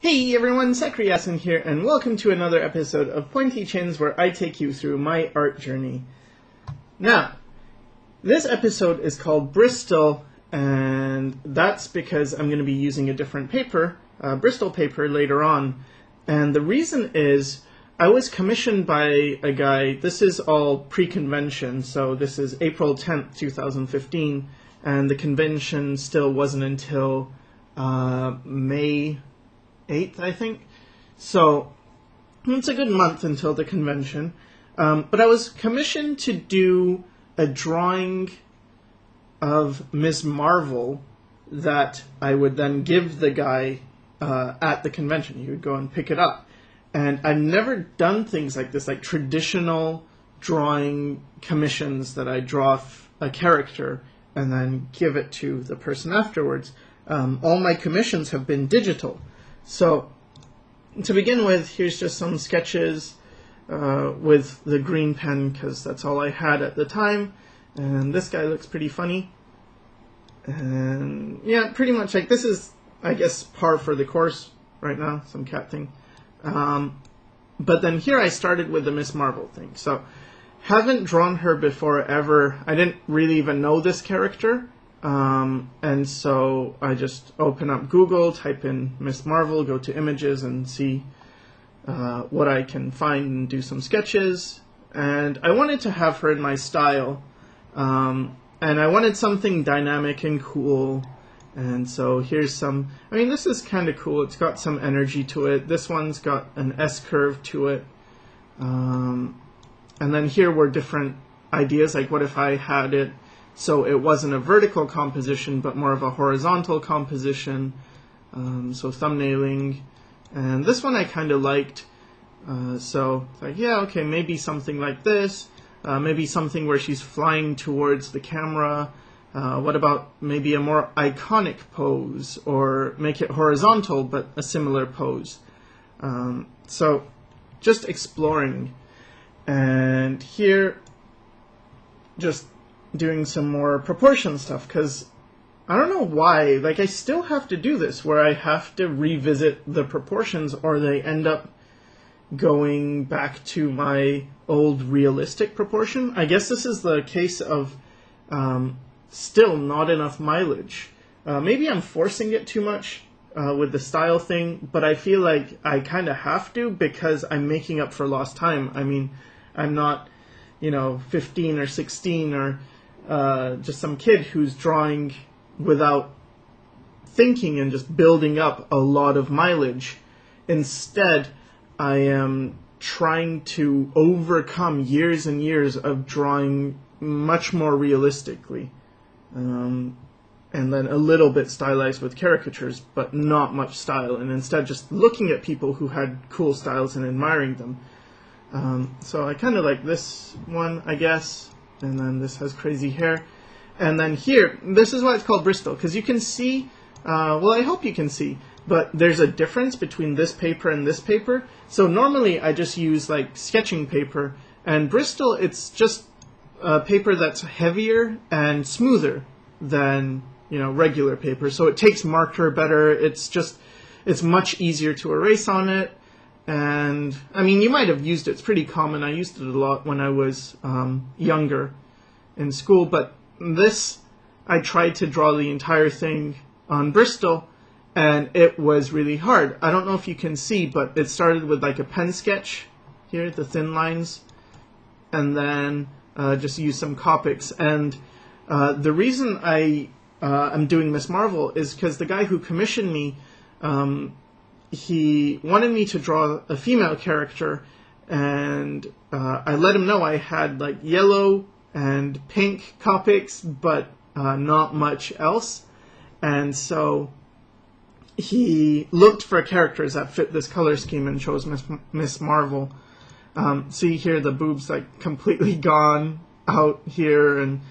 Hey everyone, sycra yasin here, and welcome to another episode of Pointy Chins, where I take you through my art journey. Now, this episode is called Bristol, and that's because I'm going to be using a different paper, Bristol paper, later on. And the reason is, I was commissioned by a guy. This is all pre-convention, so this is April 10th, 2015, and the convention still wasn't until May 8th, I think. So it's a good month until the convention. But I was commissioned to do a drawing of Ms. Marvel that I would then give the guy at the convention. He would go and pick it up. And I've never done things like this, like traditional drawing commissions that I draw a character and then give it to the person afterwards. All my commissions have been digital. So, to begin with, here's just some sketches with the green pen, because that's all I had at the time. And this guy looks pretty funny. And yeah, pretty much like this is, I guess, par for the course right now, some cat thing. But then here I started with the Ms. Marvel thing. So, haven't drawn her before ever. I didn't really even know this character. And so I just open up Google, type in Ms. Marvel, go to images and see what I can find and do some sketches. And I wanted to have her in my style. And I wanted something dynamic and cool. And so here's some, I mean, this is kind of cool. It's got some energy to it. This one's got an S-curve to it. And then here were different ideas, like what if I had it so it wasn't a vertical composition, but more of a horizontal composition. So thumbnailing. And this one I kind of liked. So it's like, yeah, okay, maybe something like this. Maybe something where she's flying towards the camera. What about maybe a more iconic pose? Or make it horizontal, but a similar pose. So just exploring. And here, just doing some more proportion stuff, because I don't know why, like I still have to do this where I have to revisit the proportions or they end up going back to my old realistic proportion. I guess this is the case of still not enough mileage. Maybe I'm forcing it too much with the style thing, but I feel like I kind of have to because I'm making up for lost time. I mean, I'm not, 15 or 16 or just some kid who's drawing without thinking and just building up a lot of mileage. Instead, I am trying to overcome years and years of drawing much more realistically. And then a little bit stylized with caricatures, but not much style. And instead just looking at people who had cool styles and admiring them. So I kind of like this one, I guess. And then this has crazy hair. And then here, this is why it's called Bristol, because you can see, well, I hope you can see, but there's a difference between this paper and this paper. So normally I just use like sketching paper, and Bristol, it's just a paper that's heavier and smoother than, regular paper. So it takes marker better. It's much easier to erase on it. And, I mean, you might have used it. It's pretty common. I used it a lot when I was younger in school. But this, I tried to draw the entire thing on Bristol, and it was really hard. I don't know if you can see, but it started with like a pen sketch here, the thin lines, and then just use some Copics. And the reason I'm doing Ms. Marvel is because the guy who commissioned me, he wanted me to draw a female character, and I let him know I had like yellow and pink Copics, but not much else. And so he looked for characters that fit this color scheme and chose Ms. Marvel. See here, the boobs like completely gone out here, and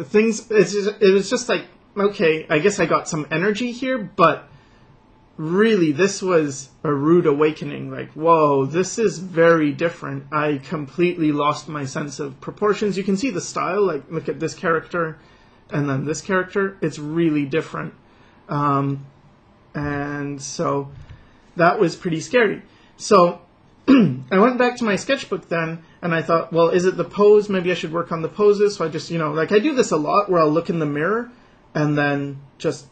things. It was just like, okay, I guess I got some energy here, but really, this was a rude awakening. Like, whoa, this is very different. I completely lost my sense of proportions. You can see the style. Like, look at this character and then this character. It's really different. And so that was pretty scary. So I went back to my sketchbook then, and I thought, well, is it the pose? Maybe I should work on the poses. So I just, like I do this a lot where I'll look in the mirror and then just,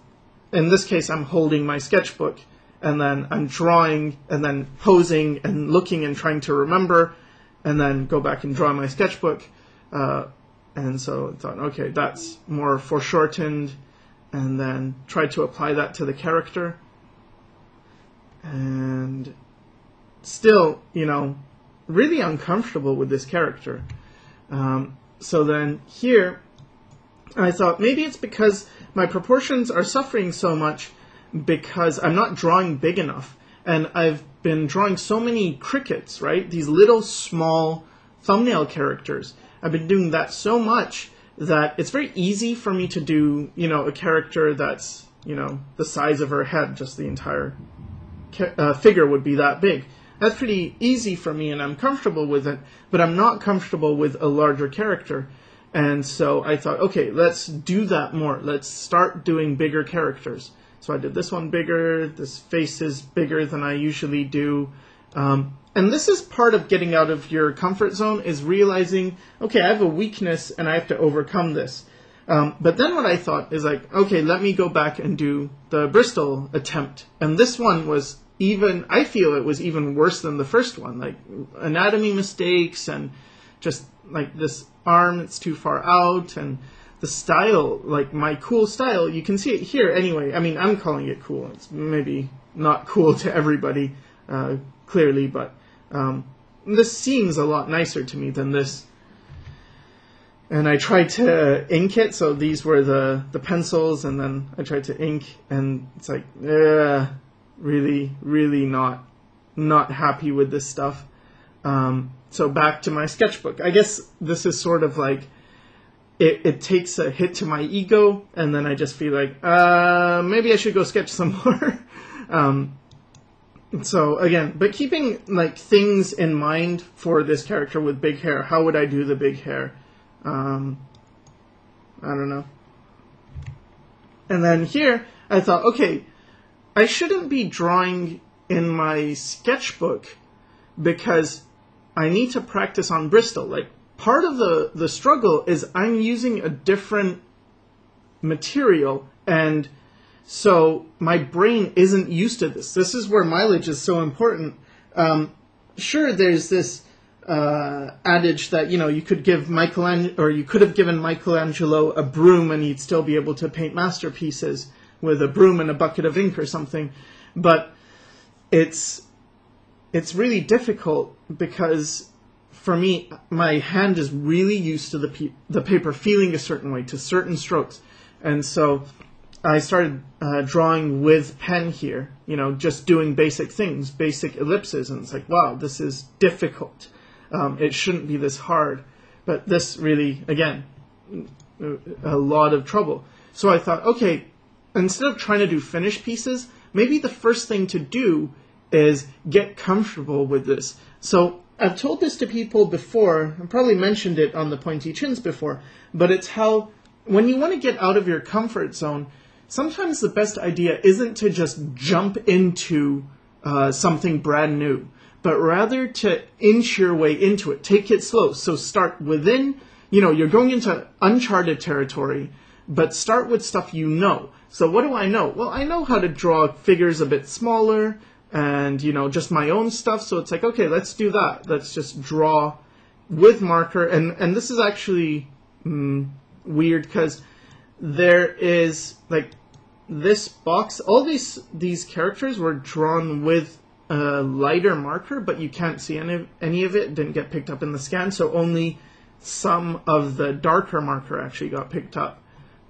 in this case, I'm holding my sketchbook and then I'm drawing and then posing and looking and trying to remember and then go back and draw my sketchbook. And so I thought, okay, that's more foreshortened, and then tried to apply that to the character. And still, really uncomfortable with this character. So then here, I thought maybe it's because my proportions are suffering so much because I'm not drawing big enough. And I've been drawing so many crickets, right? These little small thumbnail characters. I've been doing that so much that it's very easy for me to do, a character that's, the size of her head, just the entire figure would be that big. That's pretty easy for me and I'm comfortable with it, but I'm not comfortable with a larger character. And so I thought, okay, let's do that more. Let's start doing bigger characters. So I did this one bigger, this face is bigger than I usually do. And this is part of getting out of your comfort zone, is realizing, okay, I have a weakness and I have to overcome this. But then what I thought is like, okay, let me go back and do the Bristol attempt. And this one was I feel it was even worse than the first one. Like anatomy mistakes and just like this arm that's too far out and the style, like my cool style, you can see it here anyway. I mean, I'm calling it cool. It's maybe not cool to everybody, clearly, but this seems a lot nicer to me than this. And I tried to ink it, so these were the pencils, and then I tried to ink, and it's like, really, really not happy with this stuff. So back to my sketchbook. I guess this is sort of like, it takes a hit to my ego, and then I just feel like, maybe I should go sketch some more. So again, but keeping like things in mind for this character with big hair. How would I do the big hair? I don't know. And then here, I thought, okay, I shouldn't be drawing in my sketchbook because I need to practice on Bristol. Like, part of the struggle is I'm using a different material, and so my brain isn't used to this. This is where mileage is so important. Sure, there's this adage that, you could give you could have given Michelangelo a broom and he'd still be able to paint masterpieces with a broom and a bucket of ink or something. But it's really difficult because for me, my hand is really used to the paper feeling a certain way, to certain strokes. And so I started drawing with pen here, just doing basic things, basic ellipses. And it's like, wow, this is difficult. It shouldn't be this hard. But this really, again, a lot of trouble. So I thought, okay, instead of trying to do finished pieces, maybe the first thing to do is get comfortable with this. So I've told this to people before, I probably mentioned it on the Pointy Chins before, but it's how when you want to get out of your comfort zone, sometimes the best idea isn't to just jump into something brand new, but rather to inch your way into it. Take it slow. So start within, you're going into uncharted territory, but start with stuff you know. So what do I know? Well, I know how to draw figures a bit smaller and, just my own stuff. So it's like, okay, let's do that. Let's just draw with marker. And this is actually weird because there is like this box. All these characters were drawn with a lighter marker, but you can't see any of it. Didn't get picked up in the scan. So only some of the darker marker actually got picked up.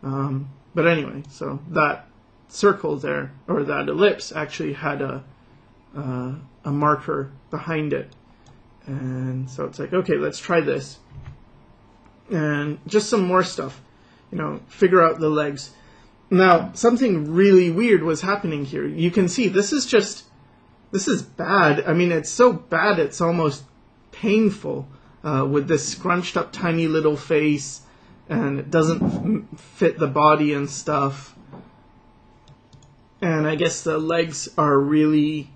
But anyway, so that circle there, or that ellipse, actually had a marker behind it. And so it's like, okay, let's try this. And just some more stuff, figure out the legs. Now, something really weird was happening here. You can see this is bad. I mean, it's so bad it's almost painful with this scrunched up tiny little face, and it doesn't fit the body and stuff. And I guess the legs are really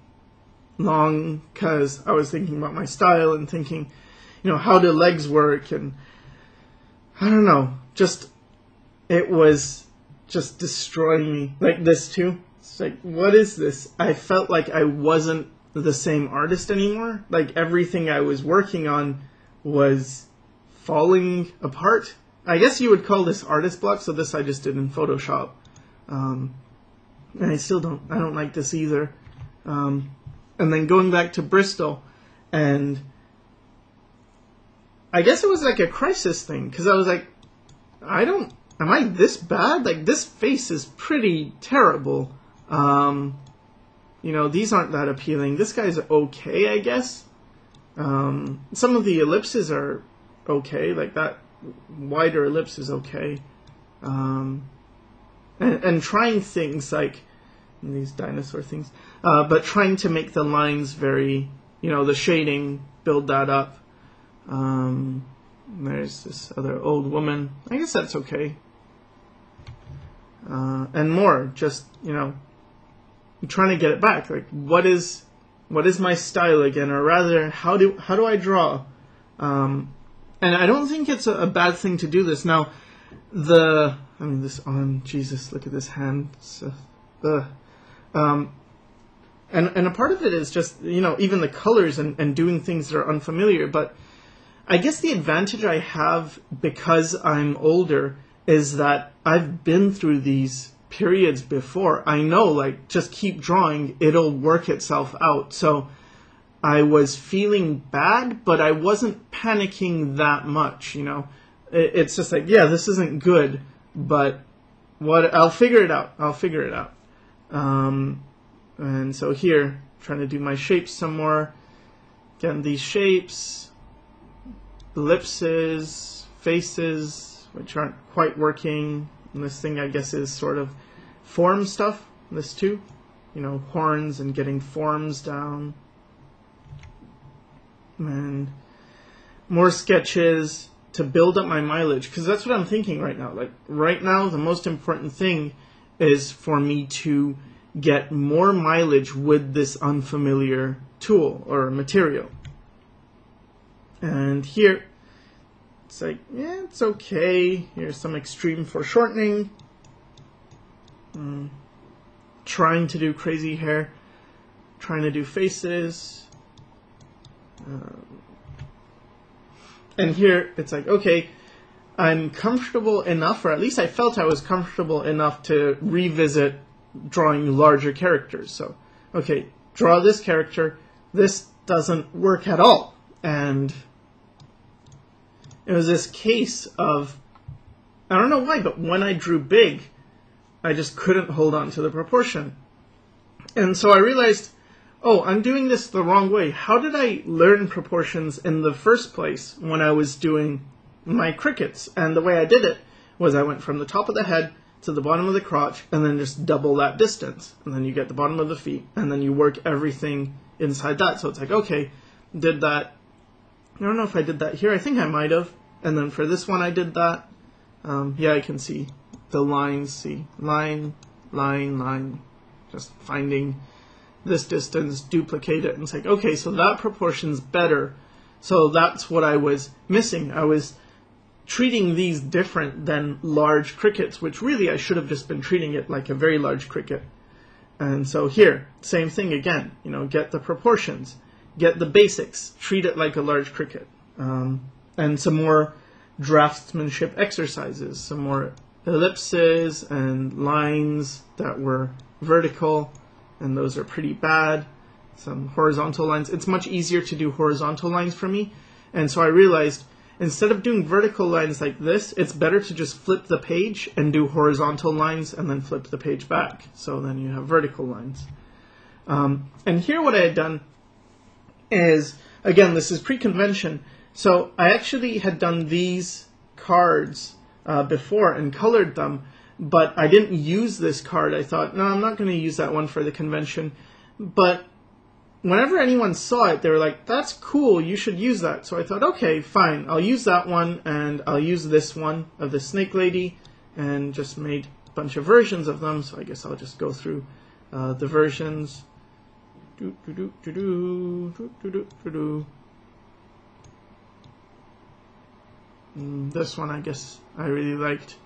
long because I was thinking about my style and thinking, how do legs work, and I don't know, it was just destroying me. Like this too. It's like, what is this? I felt like I wasn't the same artist anymore. Like everything I was working on was falling apart. I guess you would call this artist block, so this I just did in Photoshop. And I don't like this either. And then going back to Bristol, and I guess it was like a crisis thing, because I was like, am I this bad? Like, this face is pretty terrible. These aren't that appealing. This guy's okay, I guess. Some of the ellipses are okay, like that wider ellipse is okay. And trying things like these dinosaur things, but trying to make the lines very, the shading, build that up. There's this other old woman. I guess that's okay. And more, just, trying to get it back. Like, what is my style again? Or rather, how do I draw? And I don't think it's a bad thing to do this. Now, this arm, Jesus, look at this hand. And a part of it is just, even the colors and doing things that are unfamiliar. But I guess the advantage I have because I'm older is that I've been through these periods before. I know, like, just keep drawing, it'll work itself out. So I was feeling bad, but I wasn't panicking that much, It's just like, yeah, this isn't good, but I'll figure it out. And so here, trying to do my shapes some more. Again, these shapes, ellipses, faces, which aren't quite working. And this thing, I guess, is sort of form stuff, this too. Horns and getting forms down. And more sketches to build up my mileage, because that's what I'm thinking right now. Like, right now, the most important thing is for me to get more mileage with this unfamiliar tool or material. And here, it's like, yeah, it's okay. Here's some extreme foreshortening. Trying to do crazy hair. Trying to do faces. And here, it's like, okay, I'm comfortable enough, or at least I felt I was comfortable enough to revisit drawing larger characters. So, okay, draw this character. This doesn't work at all. And it was this case of, I don't know why, but when I drew big, I just couldn't hold on to the proportion. And so I realized, oh, I'm doing this the wrong way. How did I learn proportions in the first place when I was doing my crickets? And the way I did it was I went from the top of the head to the bottom of the crotch and then just double that distance. And then you get the bottom of the feet and then you work everything inside that. So it's like, okay, did that. I don't know if I did that here. I think I might have. And then for this one I did that. Yeah, I can see the lines. See, line, line, line. Just finding this distance, duplicate it, and it's like, okay, so that proportion's better. So that's what I was missing. I was treating these different than large crickets, which really I should have just been treating it like a very large cricket. And so here, same thing again, get the proportions, get the basics, treat it like a large cricket. And some more draftsmanship exercises, some more ellipses and lines that were vertical, and those are pretty bad. Some horizontal lines. It's much easier to do horizontal lines for me. And so I realized, instead of doing vertical lines like this, it's better to just flip the page and do horizontal lines and then flip the page back. So then you have vertical lines. And here what I had done is, again, this is pre-convention. So I actually had done these cards before and colored them, but I didn't use this card. I thought, no, I'm not going to use that one for the convention. But whenever anyone saw it, they were like, that's cool, you should use that. So I thought, okay, fine, I'll use that one, and I'll use this one of the snake lady, and just made a bunch of versions of them. So I guess I'll just go through the versions. This one I guess I really liked.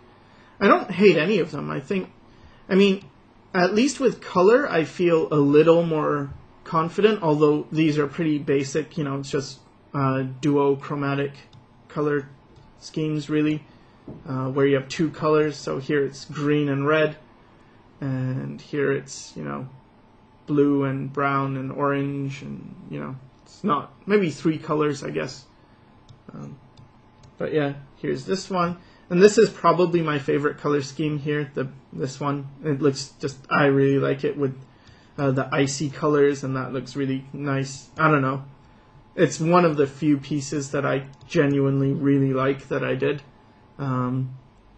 I don't hate any of them. I mean, at least with color, I feel a little more confident, although these are pretty basic, you know, it's just duochromatic color schemes, really, where you have two colors. So here it's green and red, and here it's, you know, blue and brown and orange, and, you know, it's not, maybe three colors, I guess. But yeah, here's this one. And this is probably my favorite color scheme here, this one. It looks just, I really like it with the icy colors, and that looks really nice. I don't know. It's one of the few pieces that I genuinely really like that I did.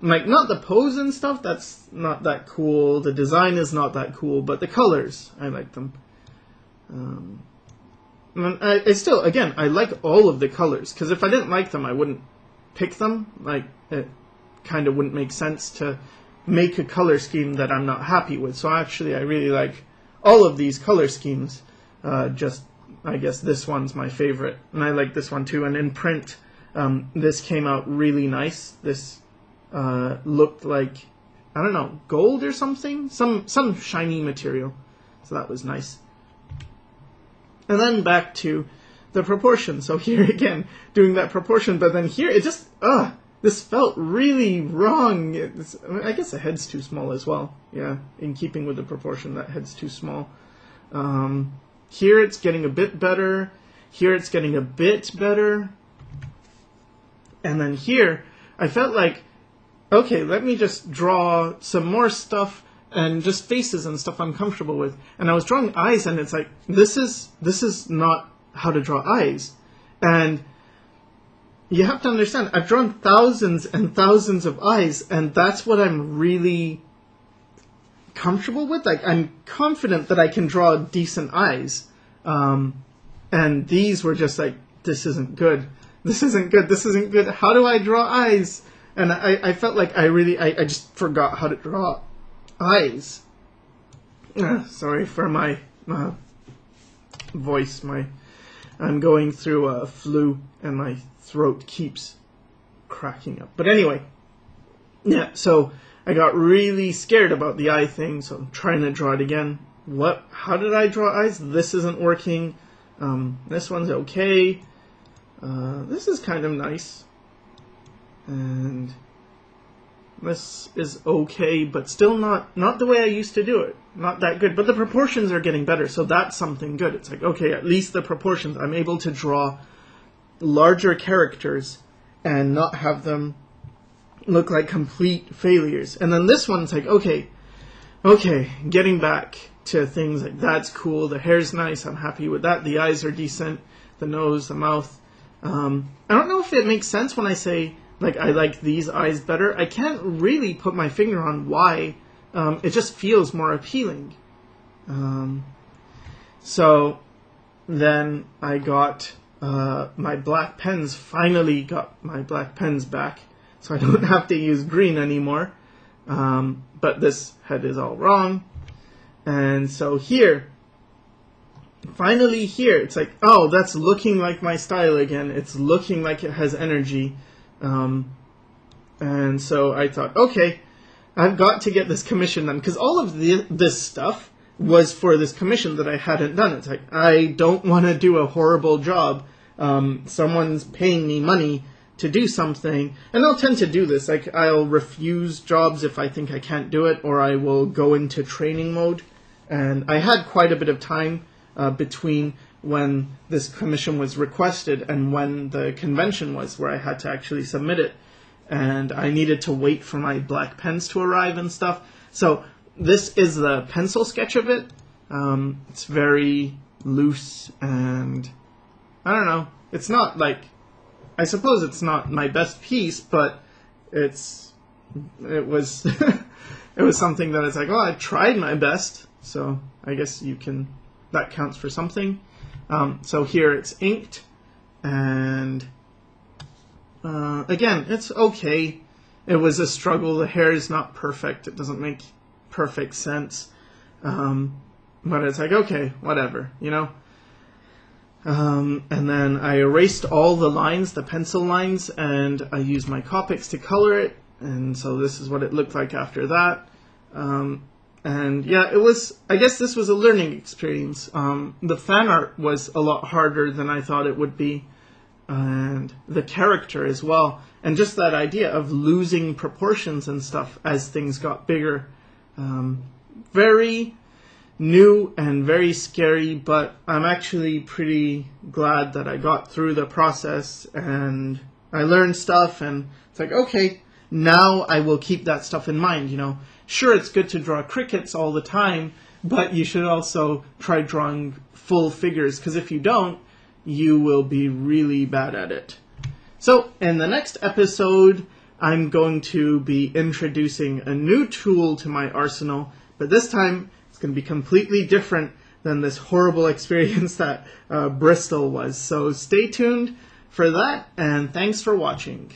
Like, not the pose and stuff, that's not that cool. The design is not that cool, but the colors, I like them. And I still, again, I like all of the colors, because if I didn't like them, I wouldn't pick them. Like, it kind of wouldn't make sense to make a color scheme that I'm not happy with. So actually, I really like all of these color schemes. Just, I guess this one's my favorite, and I like this one too. And in print, this came out really nice. This looked like, I don't know, gold or something, some shiny material. So that was nice. And then back to the proportion. So here again, doing that proportion, but then here it just, this felt really wrong. I guess the head's too small as well. Yeah, in keeping with the proportion, that head's too small. Here it's getting a bit better. Here it's getting a bit better. And then here, I felt like, okay, let me just draw some more stuff and just faces and stuff I'm comfortable with. And I was drawing eyes, and it's like, this is not how to draw eyes. And you have to understand, I've drawn thousands and thousands of eyes, and that's what I'm really comfortable with. Like, I'm confident that I can draw decent eyes. And these were just like, this isn't good. This isn't good. This isn't good. How do I draw eyes? And I felt like I just forgot how to draw eyes. Sorry for my voice. I'm going through a flu, and my throat keeps cracking up. But anyway, yeah, so I got really scared about the eye thing, so I'm trying to draw it again. How did I draw eyes? This isn't working. This one's okay. This is kind of nice. And this is okay, but still not the way I used to do it. Not that good. But the proportions are getting better, so that's something good. It's like, okay, at least the proportions. I'm able to draw larger characters and not have them look like complete failures. And then this one's like, okay, getting back to things like, that's cool, the hair's nice, I'm happy with that, the eyes are decent, the nose, the mouth. I don't know if it makes sense when I say, like, I like these eyes better. I can't really put my finger on why. It just feels more appealing. So then I got my black pens, finally got my black pens back, so I don't have to use green anymore. But this head is all wrong. And so here, finally here, it's like, oh, that's looking like my style again. It's looking like it has energy. And so I thought, okay, I've got to get this commission done, because all of this stuff was for this commission that I hadn't done. It's like, I don't want to do a horrible job. Someone's paying me money to do something, and I'll tend to do this. Like, I'll refuse jobs if I think I can't do it, or I will go into training mode. And I had quite a bit of time between when this commission was requested and when the convention was, where I had to actually submit it. And I needed to wait for my black pens to arrive and stuff. So this is the pencil sketch of it. It's very loose, and I don't know. It's not like, I suppose it's not my best piece, but it was it was something that it's like, oh, I tried my best. So I guess that counts for something. So here it's inked, and again, it's okay. It was a struggle. The hair is not perfect. It doesn't make perfect sense. But it's like, okay, whatever, you know. And then I erased all the lines, the pencil lines, and I used my Copics to color it. And so this is what it looked like after that. And yeah, it was, I guess this was a learning experience. The fan art was a lot harder than I thought it would be. And the character as well. And just that idea of losing proportions and stuff as things got bigger. Very new and very scary, but I'm actually pretty glad that I got through the process and I learned stuff, and it's like, okay, now I will keep that stuff in mind, you know. Sure, it's good to draw crickets all the time, but you should also try drawing full figures, because if you don't, you will be really bad at it. So, in the next episode, I'm going to be introducing a new tool to my arsenal, but this time it's going to be completely different than this horrible experience that Bristol was. So stay tuned for that, and thanks for watching.